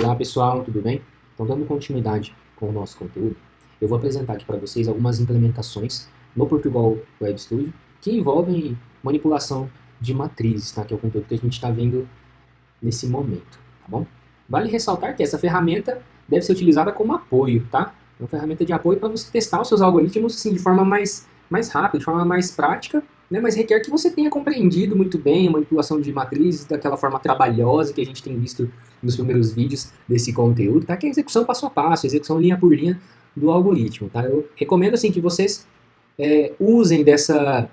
Olá pessoal, tudo bem? Então, dando continuidade com o nosso conteúdo, eu vou apresentar aqui para vocês algumas implementações no Portugal Web Studio que envolvem manipulação de matrizes, tá? Que é o conteúdo que a gente está vendo nesse momento, tá bom? Vale ressaltar que essa ferramenta deve ser utilizada como apoio, tá? É uma ferramenta de apoio para você testar os seus algoritmos assim, de forma mais rápida, de forma mais prática, né? Mas requer que você tenha compreendido muito bem a manipulação de matrizes daquela forma trabalhosa que a gente tem visto nos primeiros vídeos desse conteúdo, tá? Que é a execução passo a passo, a execução linha por linha do algoritmo, tá? Eu recomendo assim que vocês usem dessa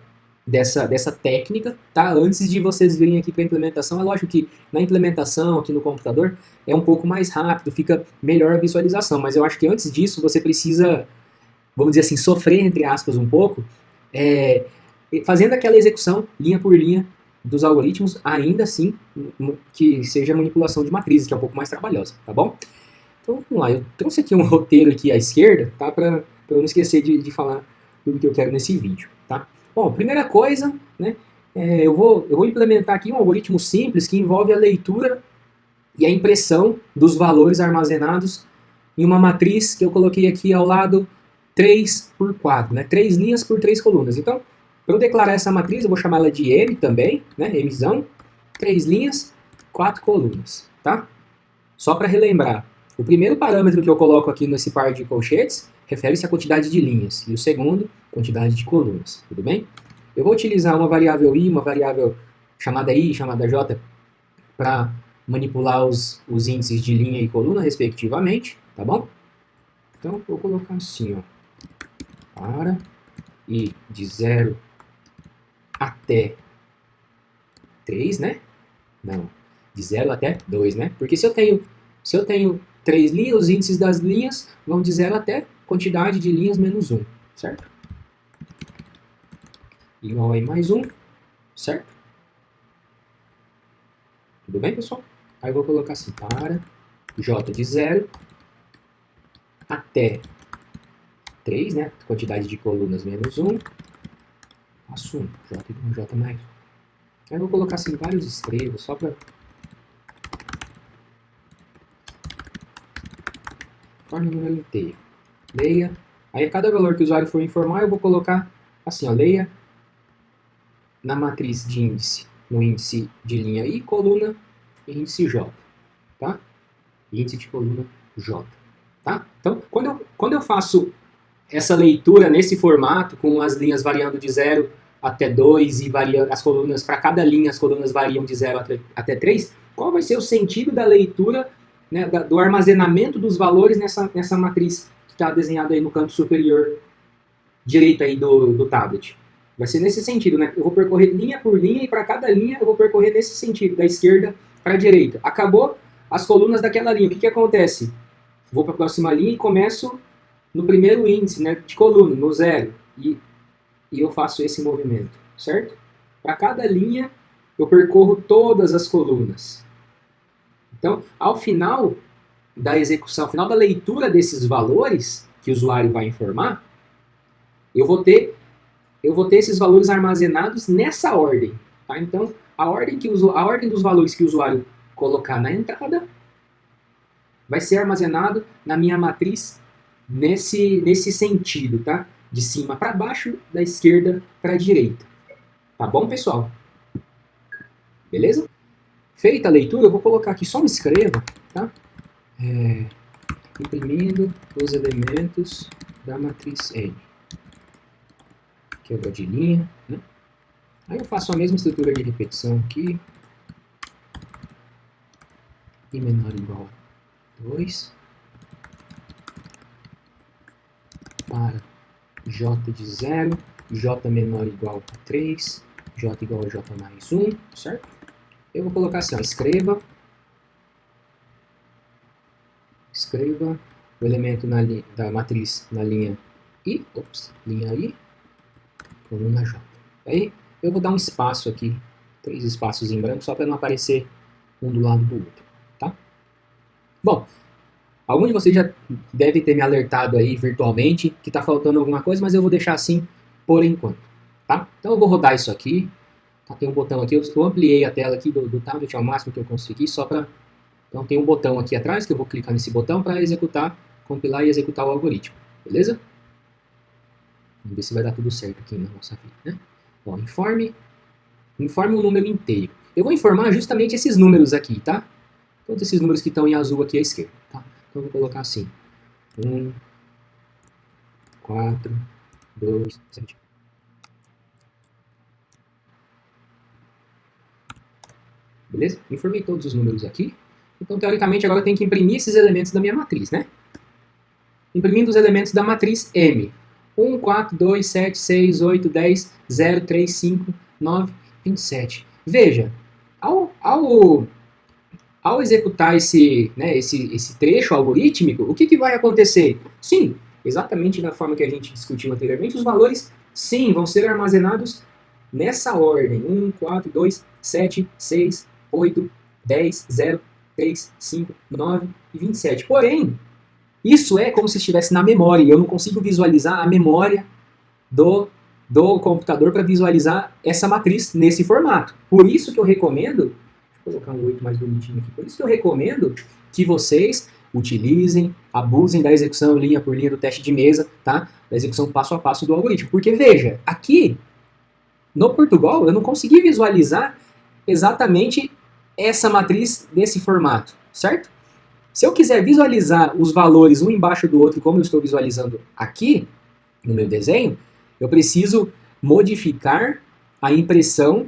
técnica, tá? Antes de vocês virem aqui para a implementação. É lógico que na implementação aqui no computador é um pouco mais rápido, fica melhor a visualização, mas eu acho que antes disso você precisa, vamos dizer assim, sofrer, entre aspas, um pouco, é, fazendo aquela execução linha por linha dos algoritmos, ainda assim que seja manipulação de matrizes, que é um pouco mais trabalhosa, tá bom? Então vamos lá, eu trouxe aqui um roteiro aqui à esquerda, tá? Para eu não esquecer de falar tudo que eu quero nesse vídeo, tá? Bom, primeira coisa, né? Eu vou implementar aqui um algoritmo simples que envolve a leitura e a impressão dos valores armazenados em uma matriz que eu coloquei aqui ao lado 3 por 4, né? 3 linhas por 3 colunas. Então, para eu declarar essa matriz, eu vou chamar ela de M também, né? Mzão, 3 linhas, 4 colunas, tá? Só para relembrar, o primeiro parâmetro que eu coloco aqui nesse par de colchetes refere-se à quantidade de linhas, e o segundo, quantidade de colunas, tudo bem? Eu vou utilizar uma variável i, uma variável chamada i, chamada j, para manipular os índices de linha e coluna, respectivamente, tá bom? Então, eu vou colocar assim, ó, para i de 0 até 3, né? Não, de 0 até 2, né? Porque se eu tenho 3 linhas, os índices das linhas vão de 0 até quantidade de linhas menos 1, certo? Igual a mais 1, certo? Tudo bem, pessoal? Aí eu vou colocar assim, para j de 0 até 3, né? Quantidade de colunas menos 1, passo 1, j igual a j mais 1. Aí eu vou colocar assim vários escrevos, só para for número inteiro. Leia. Aí a cada valor que o usuário for informar, eu vou colocar assim, ó, leia na matriz de índice, no índice de linha I, coluna, índice J, tá? Índice de coluna J, tá? Então, quando eu faço essa leitura nesse formato, com as linhas variando de 0 até 2 e as colunas, para cada linha, as colunas variam de 0 até 3, qual vai ser o sentido da leitura, né, do armazenamento dos valores nessa matriz que está desenhada aí no canto superior direito aí do tablet? Vai ser nesse sentido, né? Eu vou percorrer linha por linha e para cada linha eu vou percorrer nesse sentido, da esquerda para a direita. Acabou as colunas daquela linha. O que acontece? Vou para a próxima linha e começo no primeiro índice, né, de coluna, no 0. E eu faço esse movimento, certo? Para cada linha eu percorro todas as colunas. Então, ao final da execução, ao final da leitura desses valores que o usuário vai informar, eu vou ter esses valores armazenados nessa ordem. Tá? Então, a ordem dos valores que o usuário colocar na entrada vai ser armazenado na minha matriz nesse sentido, tá? De cima para baixo, da esquerda para a direita. Tá bom, pessoal? Beleza? Feita a leitura, eu vou colocar aqui só um escreva, tá? Imprimindo os elementos da matriz N. Quebra de linha, né? Aí eu faço a mesma estrutura de repetição aqui. I menor ou igual a 2. Para J de 0, J menor ou igual a 3, J igual a J mais 1, certo? Eu vou colocar assim, ó, escreva o elemento da matriz na linha I, linha I, coluna J. Aí eu vou dar um espaço aqui, 3 espaços em branco, só para não aparecer um do lado do outro, tá? Bom, algum de vocês já deve ter me alertado aí virtualmente que está faltando alguma coisa, mas eu vou deixar assim por enquanto, tá? Então eu vou rodar isso aqui, tá? Tem um botão aqui, eu ampliei a tela aqui do tablet ao máximo que eu consegui, só para Então tem um botão aqui atrás, que eu vou clicar nesse botão para executar, compilar e executar o algoritmo. Beleza? Vamos ver se vai dar tudo certo aqui na nossa vida, né? Bom, informe um número inteiro. Eu vou informar justamente esses números aqui, tá? Todos esses números que estão em azul aqui à esquerda, tá? Então eu vou colocar assim. 1, 4, 2, 7. Beleza? Informei todos os números aqui. Então, teoricamente, agora eu tenho que imprimir esses elementos da minha matriz, né? Imprimindo os elementos da matriz M. 1, 4, 2, 7, 6, 8, 10, 0, 3, 5, 9, 27. Veja, ao executar esse trecho algorítmico, o que vai acontecer? Sim, exatamente da forma que a gente discutiu anteriormente, os valores, sim, vão ser armazenados nessa ordem. 1, 4, 2, 7, 6, 8, 10, 0, 3, 5, 9 e 27. Porém, isso é como se estivesse na memória. Eu não consigo visualizar a memória do computador para visualizar essa matriz nesse formato. Por isso que eu recomendo, deixa eu colocar um 8 mais bonitinho aqui, por isso que eu recomendo que vocês utilizem, abusem da execução linha por linha do teste de mesa, tá? Da execução passo a passo do algoritmo. Porque veja, aqui no Portugal eu não consegui visualizar exatamente essa matriz nesse formato, certo? Se eu quiser visualizar os valores um embaixo do outro, como eu estou visualizando aqui no meu desenho, eu preciso modificar a impressão,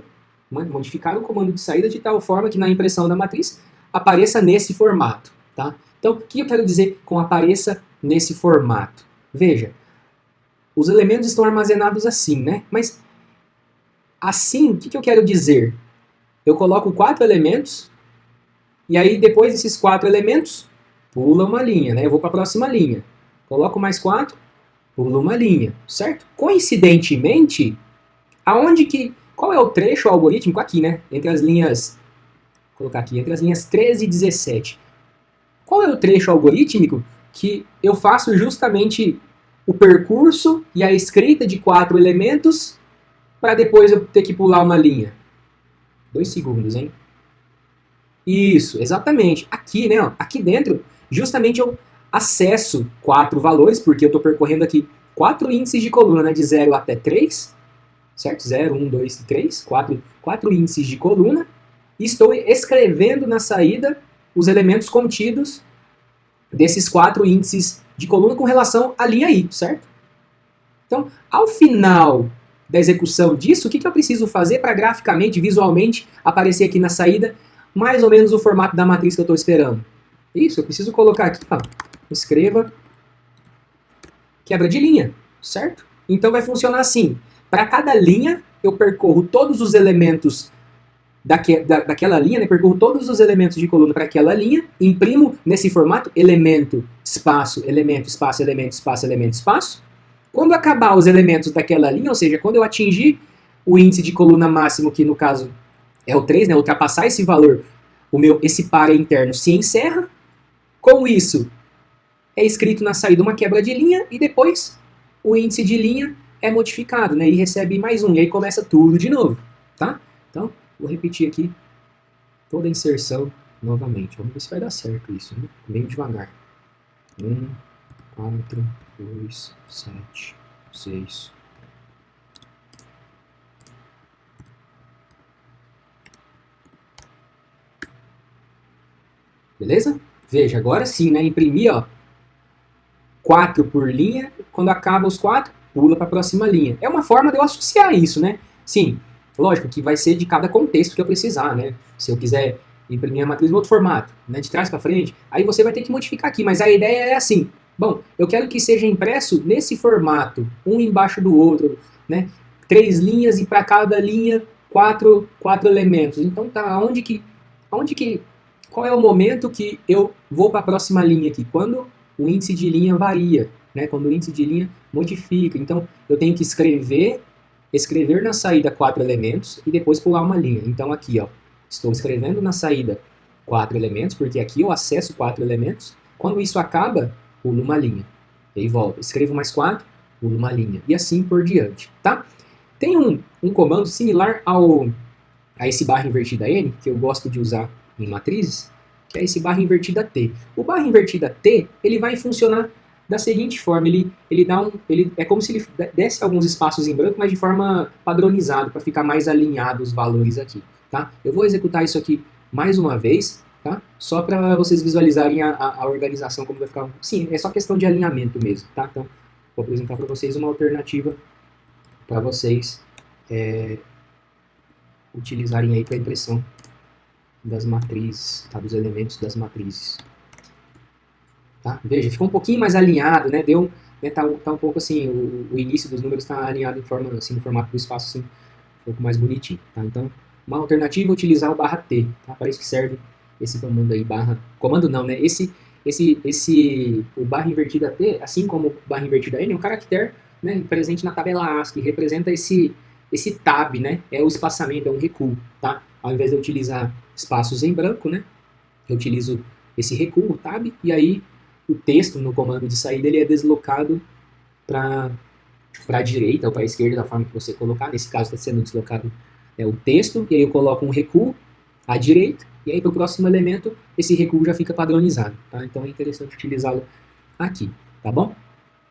modificar o comando de saída de tal forma que na impressão da matriz apareça nesse formato. Tá? Então, o que eu quero dizer com apareça nesse formato? Veja, os elementos estão armazenados assim, né? Mas assim, o que eu quero dizer? Eu coloco 4 elementos, e aí depois desses 4 elementos, pula uma linha, né? Eu vou para a próxima linha. Coloco mais 4, pula uma linha, certo? Coincidentemente, qual é o trecho algorítmico aqui, né? Entre as linhas, vou colocar aqui, entre as linhas 13 e 17. Qual é o trecho algorítmico que eu faço justamente o percurso e a escrita de 4 elementos para depois eu ter que pular uma linha? 2 segundos, hein? Isso, exatamente. Aqui, né? Ó, aqui dentro, justamente eu acesso 4 valores, porque eu estou percorrendo aqui 4 índices de coluna, né? De 0 até 3, certo? 0, 1, 2 e 3, 4 índices de coluna. E estou escrevendo na saída os elementos contidos desses 4 índices de coluna com relação à linha I, certo? Então, ao final da execução disso, o que eu preciso fazer para graficamente, visualmente, aparecer aqui na saída mais ou menos o formato da matriz que eu estou esperando? Isso, eu preciso colocar aqui, ó, escreva quebra de linha, certo? Então vai funcionar assim. Para cada linha, eu percorro todos os elementos daquela linha, né? Percorro todos os elementos de coluna para aquela linha, imprimo nesse formato elemento, espaço, elemento, espaço, elemento, espaço, elemento, espaço. Quando acabar os elementos daquela linha, ou seja, quando eu atingir o índice de coluna máximo, que no caso é o 3, né? Ultrapassar esse valor, esse par interno se encerra. Com isso, é escrito na saída uma quebra de linha e depois o índice de linha é modificado, né? E recebe mais um, e aí começa tudo de novo, tá? Então, vou repetir aqui toda a inserção novamente. Vamos ver se vai dar certo isso, né? Bem devagar. 1, 4, 2, 7, 6. Beleza? Veja, agora sim, né? Imprimir, ó, 4 por linha. Quando acaba os 4, pula para a próxima linha. É uma forma de eu associar isso, né? Sim, lógico que vai ser de cada contexto que eu precisar, né? Se eu quiser imprimir a matriz em outro formato, né, de trás para frente, aí você vai ter que modificar aqui, mas a ideia é assim. Bom, eu quero que seja impresso nesse formato, um embaixo do outro, né? 3 linhas e para cada linha 4 elementos. Então tá, qual é o momento que eu vou para a próxima linha aqui? Quando o índice de linha varia, né? Quando o índice de linha modifica. Então eu tenho que escrever na saída 4 elementos e depois pular uma linha. Então aqui, ó, estou escrevendo na saída 4 elementos, porque aqui eu acesso 4 elementos. Quando isso acaba, pulo uma linha. E aí volto. Escrevo mais 4, pulo uma linha. E assim por diante, tá? Tem um comando similar a esse barra invertida N, que eu gosto de usar em matrizes, que é esse barra invertida T. O barra invertida T, ele vai funcionar da seguinte forma, é como se ele desse alguns espaços em branco, mas de forma padronizada, para ficar mais alinhado os valores aqui, tá? Eu vou executar isso aqui mais uma vez, tá? Só para vocês visualizarem a organização, como vai ficar. Sim, é só questão de alinhamento mesmo, tá? Então, vou apresentar para vocês uma alternativa para vocês utilizarem aí para a impressão das matrizes, tá? Dos elementos das matrizes. Tá? Veja, ficou um pouquinho mais alinhado, né? Tá um pouco assim, o início dos números está alinhado em forma, assim, no formato do espaço assim, um pouco mais bonitinho. Tá? Então, uma alternativa é utilizar o barra T. Tá? Para isso que serve esse comando aí, comando não, né? O barra invertida T, assim como o barra invertida N, é um caractere, né, presente na tabela ASCII, que representa esse tab, né? É o espaçamento, é um recuo. Tá? Ao invés de eu utilizar espaços em branco, né? Eu utilizo esse recuo, tab, e aí o texto no comando de saída ele é deslocado para a direita ou para a esquerda, da forma que você colocar. Nesse caso está sendo deslocado o texto, e aí eu coloco um recuo à direita, e aí para o próximo elemento esse recuo já fica padronizado. Tá? Então é interessante utilizá-lo aqui, tá bom?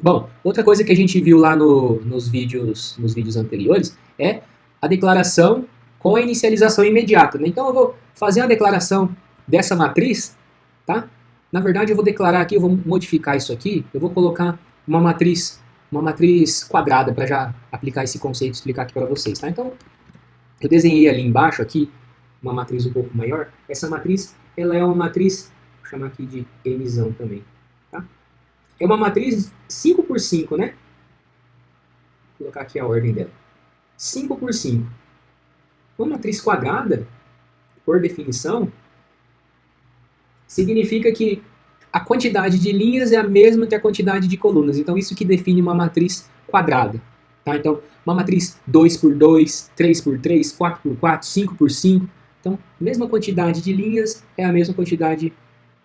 Bom, outra coisa que a gente viu lá nos vídeos anteriores é a declaração com a inicialização imediata. Né? Então eu vou fazer a declaração dessa matriz, tá? Na verdade eu vou declarar aqui, eu vou modificar isso aqui, eu vou colocar uma matriz quadrada para já aplicar esse conceito e explicar aqui para vocês. Tá? Então eu desenhei ali embaixo aqui uma matriz um pouco maior. Essa matriz ela é uma matriz, vou chamar aqui de Mzão também. Tá? É uma matriz 5 por 5, né? Vou colocar aqui a ordem dela. 5 por 5. Uma matriz quadrada, por definição, significa que a quantidade de linhas é a mesma que a quantidade de colunas. Então, isso que define uma matriz quadrada. Tá? Então, uma matriz 2 por 2, 3 por 3, 4 por 4, 5 por 5. Então, mesma quantidade de linhas é a mesma quantidade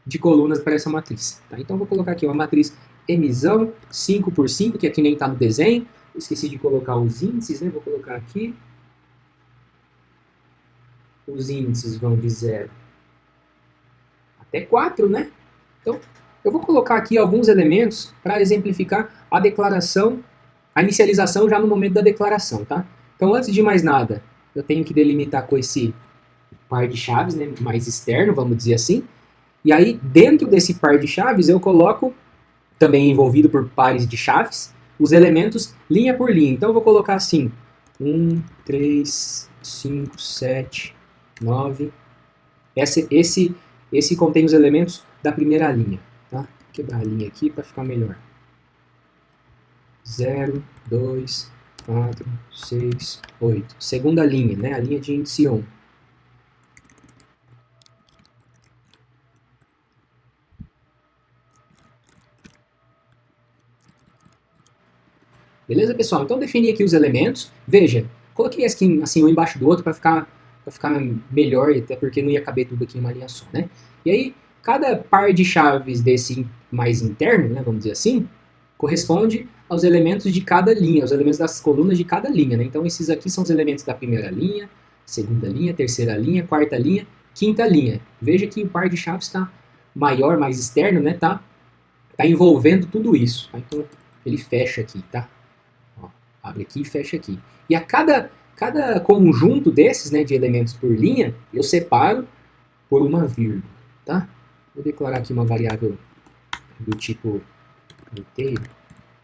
de colunas para essa matriz. Tá? Então, vou colocar aqui uma matriz Mzão, 5 por 5, que aqui nem está no desenho. Esqueci de colocar os índices, né? Vou colocar aqui. Os índices vão de 0 até 4, né? Então, eu vou colocar aqui alguns elementos para exemplificar a declaração, a inicialização já no momento da declaração, tá? Então, antes de mais nada, eu tenho que delimitar com esse par de chaves, né, mais externo, vamos dizer assim. E aí, dentro desse par de chaves, eu coloco, também envolvido por pares de chaves, os elementos linha por linha. Então, eu vou colocar assim, 1, 3, 5, 7, 9. Esse contém os elementos da primeira linha. Tá? Vou quebrar a linha aqui para ficar melhor. 0, 2, 4, 6, 8. Segunda linha, né? A linha de índice 1. Beleza, pessoal? Então defini aqui os elementos. Veja, coloquei assim um embaixo do outro para ficar melhor, até porque não ia caber tudo aqui em uma linha só, né? E aí, cada par de chaves desse mais interno, né, vamos dizer assim, corresponde aos elementos de cada linha, os elementos das colunas de cada linha, né? Então esses aqui são os elementos da primeira linha, segunda linha, terceira linha, quarta linha, quinta linha. Veja que o par de chaves está maior, mais externo, né? Tá envolvendo tudo isso. Tá? Então ele fecha aqui, tá? Ó, abre aqui e fecha aqui. E a cada conjunto desses, né, de elementos por linha, eu separo por uma vírgula, tá? Vou declarar aqui uma variável do tipo inteiro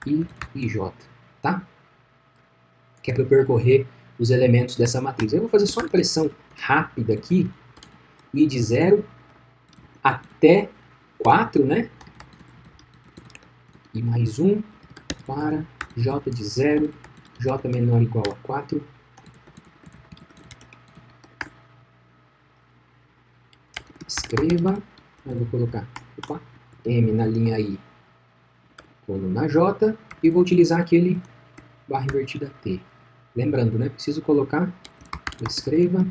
i e j, tá? Que é para eu percorrer os elementos dessa matriz. Eu vou fazer só uma impressão rápida aqui, i de 0 até 4, né? E mais 1 para j de 0, j menor ou igual a 4. Escreva, eu vou colocar M na linha I, coluna J, e vou utilizar aquele barra invertida T. Lembrando, né, preciso colocar, escreva,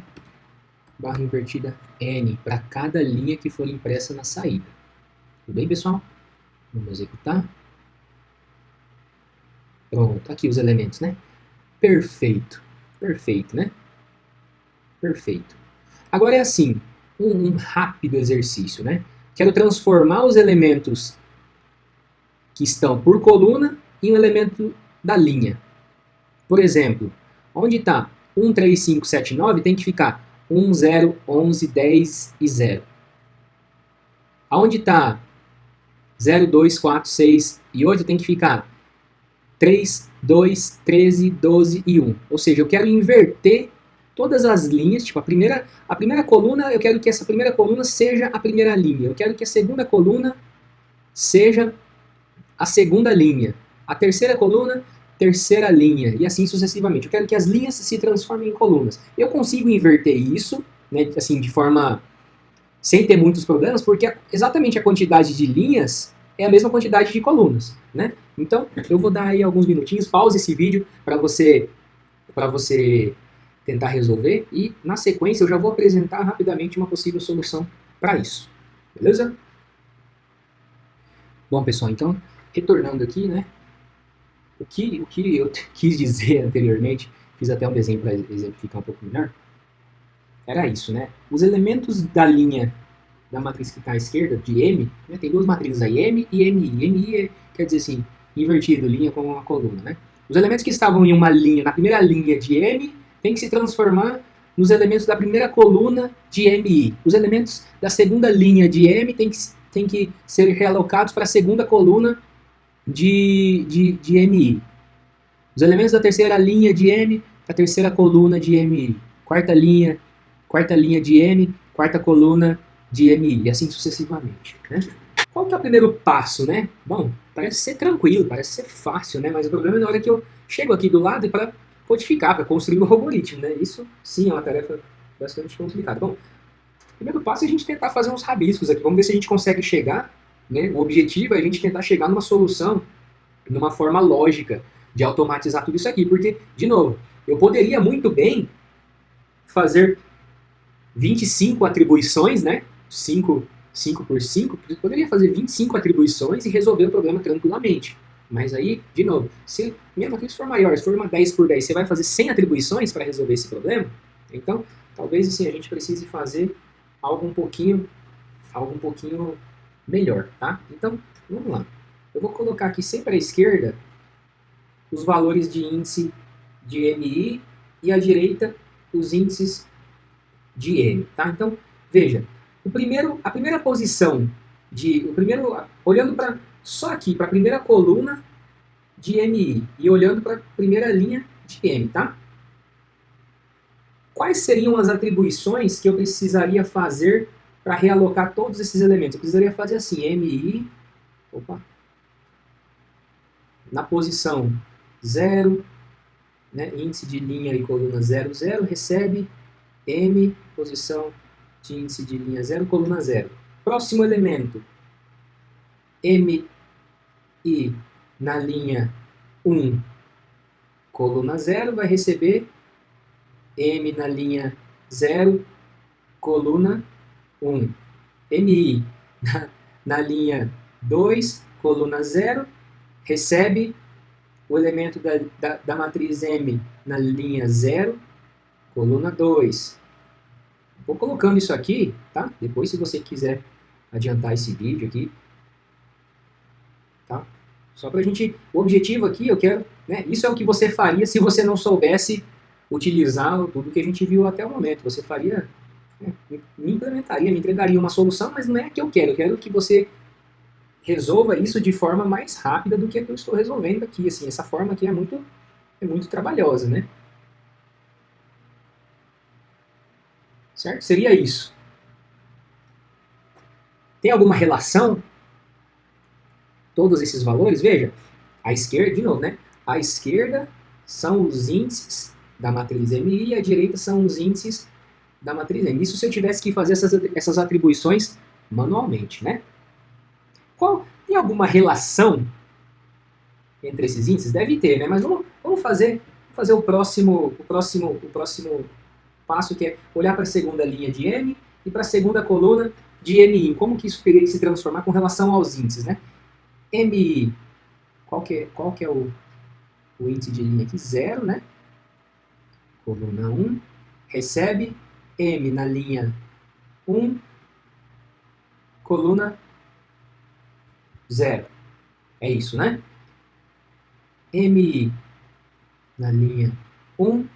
barra invertida N, para cada linha que for impressa na saída. Tudo bem, pessoal? Vamos executar. Pronto, aqui os elementos, né? Perfeito, perfeito, né? Perfeito. Agora é assim, um rápido exercício, né? Quero transformar os elementos que estão por coluna em um elemento da linha. Por exemplo, onde está 1, 3, 5, 7, 9, tem que ficar 1, 0, 11, 10 e 0. Aonde está 0, 2, 4, 6 e 8, tem que ficar 3, 2, 13, 12 e 1. Ou seja, eu quero inverter todas as linhas. Tipo, a primeira coluna, eu quero que essa primeira coluna seja a primeira linha. Eu quero que a segunda coluna seja a segunda linha. A terceira coluna, terceira linha. E assim sucessivamente. Eu quero que as linhas se transformem em colunas. Eu consigo inverter isso, né, assim, de forma sem ter muitos problemas, porque exatamente a quantidade de linhas é a mesma quantidade de colunas, né? Então, eu vou dar aí alguns minutinhos, pause esse vídeo para você tentar resolver e, na sequência, eu já vou apresentar rapidamente uma possível solução para isso. Beleza? Bom, pessoal, então, retornando aqui, né? O que eu quis dizer anteriormente, fiz até um desenho para exemplificar um pouco melhor, era isso, né? Os elementos da linha da matriz que está à esquerda, de M, né, tem duas matrizes aí, M e MI. MI quer dizer assim, invertido, linha com uma coluna, né? Os elementos que estavam em uma linha, na primeira linha de M, tem que se transformar nos elementos da primeira coluna de MI. Os elementos da segunda linha de M tem que ser realocados para a segunda coluna de MI. Os elementos da terceira linha de M, a terceira coluna de MI. Quarta linha de M, quarta coluna de MI, e assim sucessivamente, né? Qual que é o primeiro passo, né? Bom, parece ser tranquilo, parece ser fácil, né? Mas o problema é na hora que eu chego aqui do lado para codificar, para construir um algoritmo, né? Isso sim é uma tarefa bastante complicada. Bom, o primeiro passo é a gente tentar fazer uns rabiscos aqui. Vamos ver se a gente consegue chegar, né? O objetivo é a gente tentar chegar numa solução, numa forma lógica de automatizar tudo isso aqui, porque, de novo, eu poderia muito bem fazer 25 atribuições, né? 5 por 5, poderia fazer 25 atribuições e resolver o problema tranquilamente. Mas aí, de novo, se minha matriz for maior, se for uma 10 por 10, você vai fazer 100 atribuições para resolver esse problema? Então, talvez assim, a gente precise fazer algo um pouquinho melhor, tá? Então, vamos lá. Eu vou colocar aqui sempre à esquerda os valores de índice de MI e à direita os índices de M, tá? Então, veja, a primeira posição olhando para só aqui, para a primeira coluna de MI e olhando para a primeira linha de M, tá? Quais seriam as atribuições que eu precisaria fazer para realocar todos esses elementos? Eu precisaria fazer assim, MI, na posição 0, né, índice de linha e coluna 0, 0, recebe M, posição de índice de linha 0, coluna 0. Próximo elemento, MI na linha 1, coluna 0, vai receber M na linha 0, coluna 1. MI na linha 2, coluna 0, recebe o elemento da matriz M na linha 0, coluna 2. Vou colocando isso aqui, tá? Depois, se você quiser adiantar esse vídeo aqui, tá? Só pra gente... O objetivo aqui, eu quero... né? Isso é o que você faria se você não soubesse utilizar tudo que a gente viu até o momento. Você faria... né? Me implementaria, me entregaria uma solução, mas não é a que eu quero. Eu quero que você resolva isso de forma mais rápida do que a que eu estou resolvendo aqui. Assim, essa forma aqui é muito trabalhosa, né? Certo? Seria isso. Tem alguma relação? Todos esses valores? Veja, à esquerda, de novo, né? À esquerda são os índices da matriz MI e à direita são os índices da matriz M. Isso se eu tivesse que fazer essas atribuições manualmente, né? Tem alguma relação entre esses índices? Deve ter, né? Mas vamos fazer o próximo passo, que é olhar para a segunda linha de M e para a segunda coluna de MI. Como que isso teria que se transformar com relação aos índices, né? MI, qual que é o índice de linha aqui? 0, né? Coluna 1, recebe M na linha 1, coluna 0. É isso, né? MI na linha 1,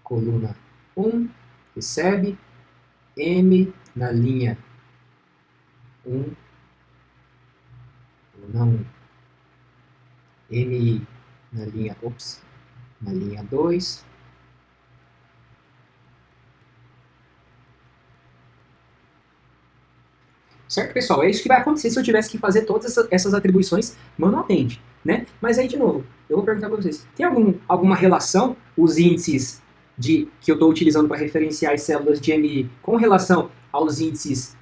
coluna 1, recebe. M na linha 1, coluna 1. MI na linha 2. Certo, pessoal? É isso que vai acontecer se eu tivesse que fazer todas essas atribuições manualmente, né? Mas aí, de novo, eu vou perguntar para vocês, tem alguma relação os índices que eu estou utilizando para referenciar as células de MI com relação aos índices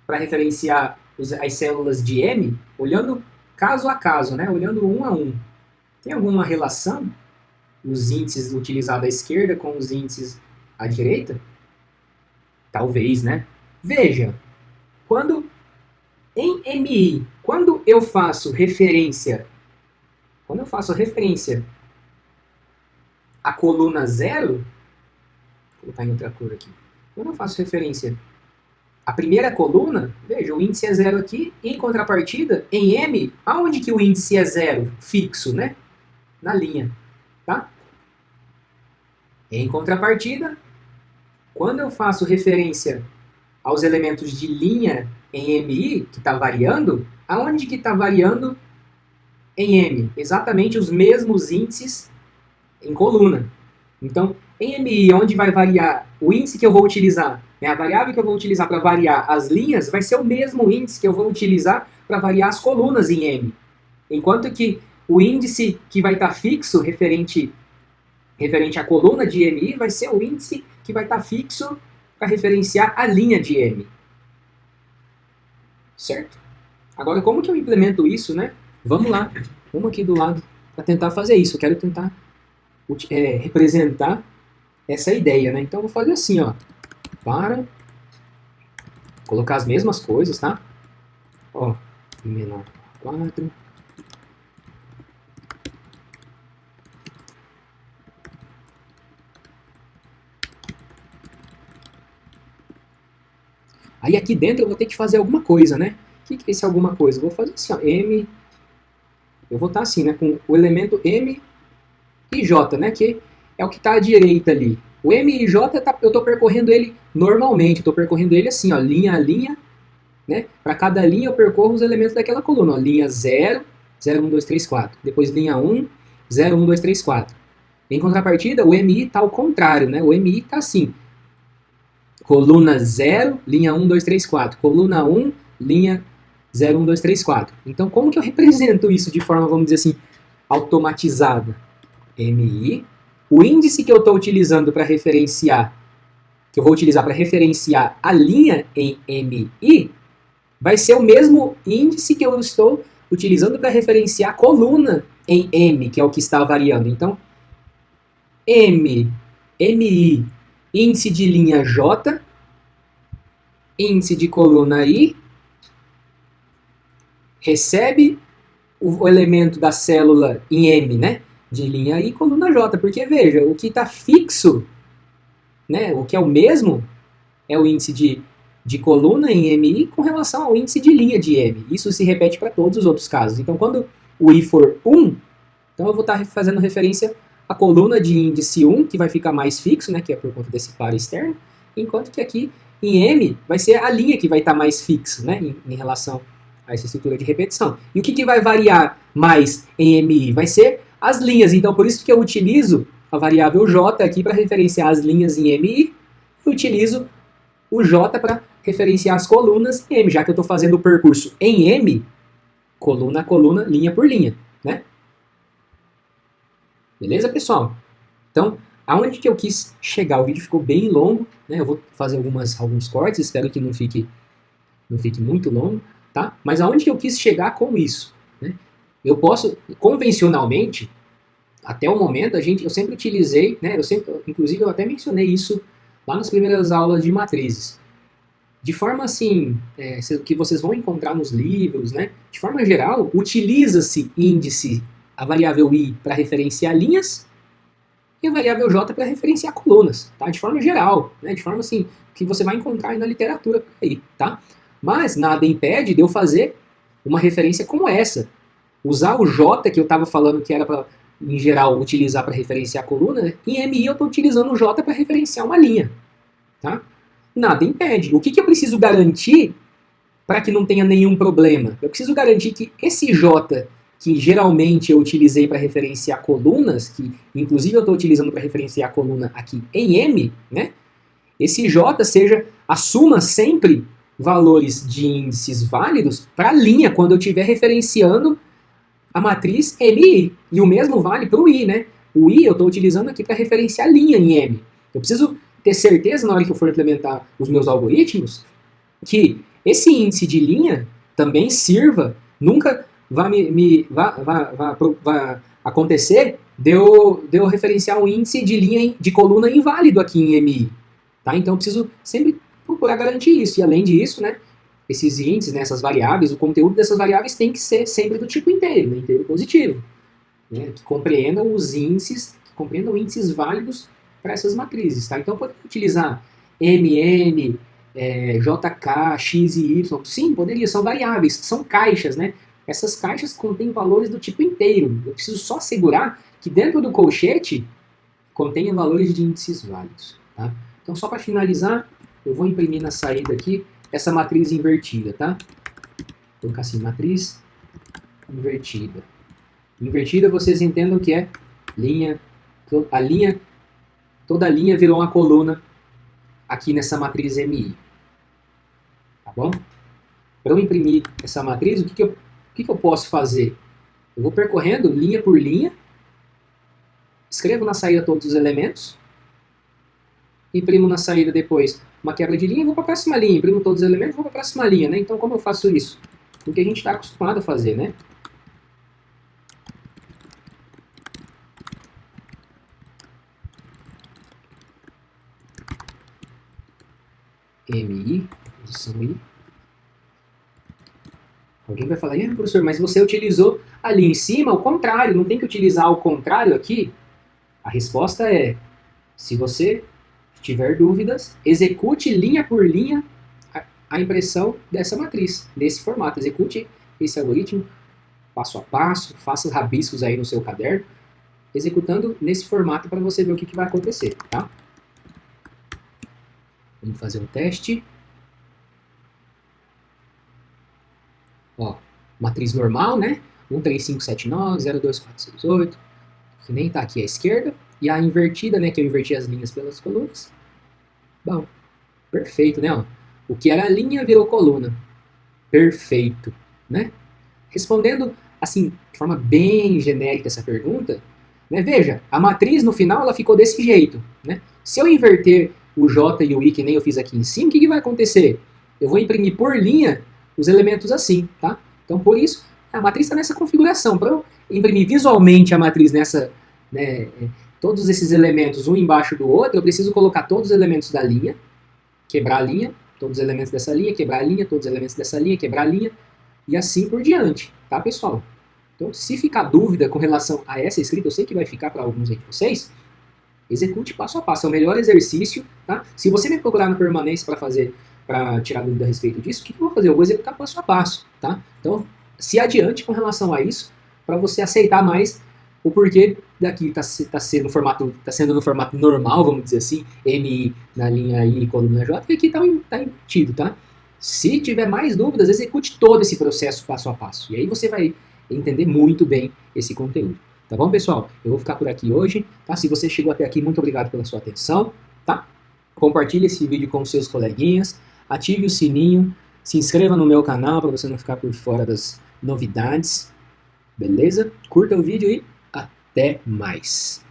para referenciar as células de M, olhando caso a caso, né? Olhando um a um. Tem alguma relação os índices utilizados à esquerda com os índices à direita? Talvez, né? Veja, em MI, quando eu faço referência à coluna 0, vou colocar em outra cor aqui. Quando eu faço referência à primeira coluna, veja, o índice é 0 aqui, em contrapartida, em M, aonde que o índice é 0? Fixo, né? Na linha, tá? Em contrapartida, quando eu faço referência aos elementos de linha em MI, que está variando, aonde que está variando em M? Exatamente os mesmos índices em coluna. Então, em MI, onde vai variar o índice que eu vou utilizar, né, a variável que eu vou utilizar para variar as linhas, vai ser o mesmo índice que eu vou utilizar para variar as colunas em M. Enquanto que o índice que vai estar fixo, referente à coluna de MI, vai ser o índice que vai estar fixo para referenciar a linha de M. Certo? Agora, como que eu implemento isso, né? Vamos lá, vamos aqui do lado para tentar fazer isso. Eu quero tentar representar essa ideia, né? Então, eu vou fazer assim, ó. Para colocar as mesmas coisas, tá? Ó, menor 4. Aí aqui dentro eu vou ter que fazer alguma coisa, né? O que é esse alguma coisa? Eu vou fazer assim, ó, M. Eu vou estar assim, né? Com o elemento M e J, né? Que é o que está à direita ali. O M e J, eu estou percorrendo ele normalmente. Estou percorrendo ele assim, ó, linha a linha. Né? Para cada linha eu percorro os elementos daquela coluna. Ó, linha 0, 0, 1, 2, 3, 4. Depois linha 1, 0, 1, 2, 3, 4. Em contrapartida, o MI está ao contrário, né? O MI está assim. Coluna 0, linha 1, 2, 3, 4. Coluna 1, linha 0, 1, 2, 3, 4. Então, como que eu represento isso de forma, vamos dizer assim, automatizada? MI. O índice que eu estou utilizando para referenciar, que eu vou utilizar para referenciar a linha em MI, vai ser o mesmo índice que eu estou utilizando para referenciar a coluna em M, que é o que está variando. Então, MI, índice de linha J, índice de coluna I, recebe o elemento da célula em M, né? De linha I, coluna J. Porque, veja, o que está fixo, né? O que é o mesmo, é o índice de coluna em MI com relação ao índice de linha de M. Isso se repete para todos os outros casos. Então, quando o I for 1, então eu vou estar fazendo referência à coluna de índice 1, que vai ficar mais fixo, né, que é por conta desse par externo, enquanto que aqui em M vai ser a linha que vai estar mais fixa, né, em relação a essa estrutura de repetição. E o que vai variar mais em MI? Vai ser as linhas. Então, por isso que eu utilizo a variável J aqui para referenciar as linhas em MI, e utilizo o J para referenciar as colunas em M, já que eu estou fazendo o percurso em M, coluna a coluna, linha por linha, né? Beleza, pessoal? Então, aonde que eu quis chegar? O vídeo ficou bem longo, né? Eu vou fazer alguns cortes, espero que não fique muito longo, tá? Mas aonde que eu quis chegar com isso? Né? Eu posso, convencionalmente, até o momento, eu sempre utilizei, né? Inclusive, eu até mencionei isso lá nas primeiras aulas de matrizes. De forma assim, que vocês vão encontrar nos livros, né? De forma geral, utiliza-se índice, a variável I, para referenciar linhas, e a variável j para referenciar colunas, tá? De forma geral, né? De forma assim, que você vai encontrar aí na literatura aí, tá? Mas nada impede de eu fazer uma referência como essa. Usar o j que eu estava falando que era para, em geral, utilizar para referenciar a coluna, né? Em MI eu estou utilizando o j para referenciar uma linha, tá? Nada impede. O que eu preciso garantir para que não tenha nenhum problema? Eu preciso garantir que esse j que geralmente eu utilizei para referenciar colunas, que inclusive eu estou utilizando para referenciar a coluna aqui em M, né? Esse j assuma sempre valores de índices válidos para a linha, quando eu estiver referenciando a matriz MI. E o mesmo vale para o I, né? O I eu estou utilizando aqui para referenciar a linha em M. Eu preciso ter certeza, na hora que eu for implementar os meus algoritmos, que esse índice de linha também sirva, nunca vai acontecer de eu referenciar um índice de linha de coluna inválido aqui em MI. Tá? Então eu preciso sempre procurar garantir isso. E além disso, né, esses índices, né, essas variáveis, o conteúdo dessas variáveis tem que ser sempre do tipo inteiro, né, inteiro positivo. Né, que compreendam os índices, válidos para essas matrizes. Tá? Então eu poderia utilizar MN, JK, X e Y. Sim, poderia, são variáveis, são caixas, né? Essas caixas contêm valores do tipo inteiro. Eu preciso só assegurar que dentro do colchete contenha valores de índices válidos. Tá? Então, só para finalizar, eu vou imprimir na saída aqui essa matriz invertida, tá? Vou colocar assim, matriz invertida. Invertida, vocês entendam que é linha, toda a linha virou uma coluna aqui nessa matriz MI. Tá bom? Para eu imprimir essa matriz, o que eu posso fazer? Eu vou percorrendo linha por linha, escrevo na saída todos os elementos, imprimo na saída depois uma quebra de linha e vou para a próxima linha, imprimo todos os elementos e vou para a próxima linha, né? Então, como eu faço isso? O que a gente está acostumado a fazer, né? MI, posição I. Alguém vai falar, professor, mas você utilizou ali em cima o contrário, não tem que utilizar o contrário aqui? A resposta é, se você tiver dúvidas, execute linha por linha a impressão dessa matriz, nesse formato. Execute esse algoritmo passo a passo, faça rabiscos aí no seu caderno, executando nesse formato para você ver o que vai acontecer, tá? Vamos fazer um teste. Ó, matriz normal, né? 13579, 02468, que nem tá aqui à esquerda. E a invertida, né? Que eu inverti as linhas pelas colunas. Bom, perfeito, né? Ó, o que era linha virou coluna. Perfeito, né? Respondendo, assim, de forma bem genérica essa pergunta, né? Veja, a matriz no final ela ficou desse jeito, né? Se eu inverter o J e o I, que nem eu fiz aqui em cima, o que vai acontecer? Eu vou imprimir por linha os elementos assim, tá? Então, por isso, a matriz está nessa configuração. Para eu imprimir visualmente a matriz nessa, né, todos esses elementos um embaixo do outro, eu preciso colocar todos os elementos da linha, quebrar a linha, todos os elementos dessa linha, quebrar a linha, todos os elementos dessa linha, quebrar a linha, e assim por diante, tá, pessoal? Então, se ficar dúvida com relação a essa escrita, eu sei que vai ficar para alguns aí de vocês, execute passo a passo, é o melhor exercício, tá? Se você me procurar na permanência para tirar dúvida a respeito disso, o que eu vou fazer? Eu vou executar passo a passo, tá? Então, se adiante com relação a isso, para você aceitar mais o porquê daqui tá sendo no formato normal, vamos dizer assim, MI na linha I, coluna J, e aqui tá invertido, tá? Se tiver mais dúvidas, execute todo esse processo passo a passo, e aí você vai entender muito bem esse conteúdo. Tá bom, pessoal? Eu vou ficar por aqui hoje, tá? Se você chegou até aqui, muito obrigado pela sua atenção, tá? Compartilhe esse vídeo com seus coleguinhas, ative o sininho, se inscreva no meu canal para você não ficar por fora das novidades, beleza? Curta o vídeo e até mais!